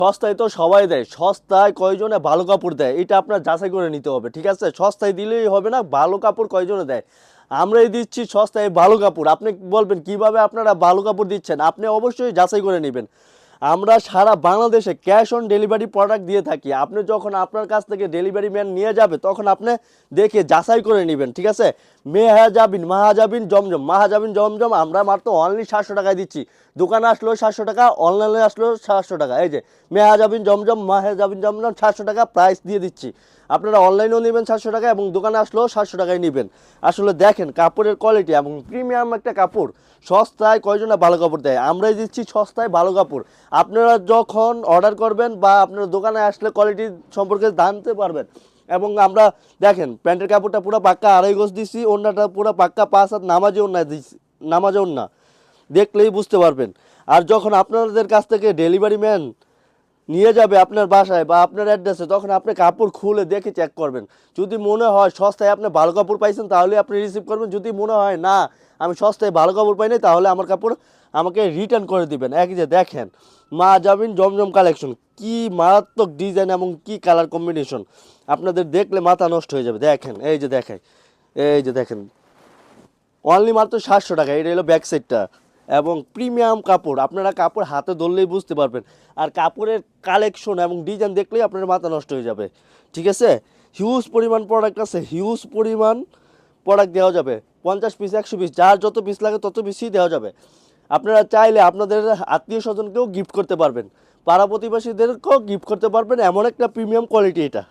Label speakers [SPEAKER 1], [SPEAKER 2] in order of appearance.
[SPEAKER 1] সস্তায় তো সবাই দেয়, সস্তায় কয়জনে ভালো কাপড় দেয় এটা আপনার যাচাই করে নিতে হবে, ঠিক আছে? সস্তায় দিলেই হবে না, ভালো কাপড় কয়জনে দেয়? আমরাই দিচ্ছি সস্তায় ভালো কাপড়। আপনি বলবেন কিভাবে আপনারা ভালো কাপড় দিচ্ছেন, আপনি অবশ্যই যাচাই করে নেবেন। আমরা সারা বাংলাদেশে ক্যাশ অন ডেলিভারি প্রোডাক্ট দিয়ে থাকি। আপনি যখন আপনার কাছ থেকে ডেলিভারি ম্যান নিয়ে যাবে তখন আপনি দেখে যাচাই করে নেবেন, ঠিক আছে? মেহাজাবিন মাহাজাবিন জমজম মাহাজাবিন জমজম আমরা মাত্র অনলি 700 টাকায় দিচ্ছি। দোকানে আসলেও 700 টাকা, অনলাইনে আসলেও 700 টাকা। এই যে মেহাজাবিন জমজম মাহাজাবিন জমজম 700 টাকা প্রাইস দিয়ে দিচ্ছি। আপনারা অনলাইনেও নেবেন 700 টাকা এবং দোকানে আসলেও 700 টাকায় নেবেন। আসলে দেখেন কাপড়ের কোয়ালিটি এবং প্রিমিয়াম একটা কাপড়। সস্তায় কয়জনে ভালো কাপড় দেয়? আমরাই দিচ্ছি সস্তায় ভালো কাপড়। আপনারা যখন অর্ডার করবেন বা আপনার দোকানে আসলে কোয়ালিটি সম্পর্কে জানতে পারবেন। এবং আমরা দেখেন প্যান্টের কাপড়টা পুরো পাক্কা 2.5 গজ দিছি, ওড়নাটা পুরো পাক্কা 5 হাত নামাজে ওড়না দিছি, নামাজে ওড়না দেখলেই বুঝতে পারবেন। আর যখন আপনাদের কাছ থেকে ডেলিভারি ম্যান নিয়ে যাবে আপনার বাসায় বা আপনার অ্যাড্রেসে তখন আপনি কাপড় খুলে দেখে চেক করবেন। যদি মনে হয় সস্তায় আপনি ভালো কাপড় পাইছেন তাহলে আপনি রিসিভ করবেন। যদি মনে হয় না আমি সস্তায় ভালো কাপড় পাইনি তাহলে আমার কাপড় আমাকে রিটার্ন করে দিবেন। এক যে দেখেন মা জামিন জমজম কালেকশন, কি মারাত্মক ডিজাইন এবং কি কালার কম্বিনেশন, আপনাদের দেখলে মাথা নষ্ট হয়ে যাবে। দেখেন এই যে দেখাই, এই যে দেখেন অনলি মাত্র 700 টাকা। এটা হলো ব্যাক সাইডটা এবং প্রিমিয়াম কাপড়, আপনারা কাপড় হাতে ধরলেই বুঝতে পারবেন। আর কাপড়ের কালেকশন এবং ডিজাইন দেখলেই আপনার মাথা নষ্ট হয়ে যাবে, ঠিক আছে? হিউজ পরিমাণ প্রোডাক্ট আছে, হিউজ পরিমাণ প্রোডাক্ট দেওয়া যাবে। 50 পিস 100 পিস যার যত পিস লাগে তত পিসই দেওয়া যাবে। আপনারা চাইলে আপনাদের আত্মীয় স্বজনকেও গিফট করতে পারবেন, পাড়া প্রতিবেশীদেরকেও গিফট করতে পারবেন। এমন একটা প্রিমিয়াম কোয়ালিটি এটা।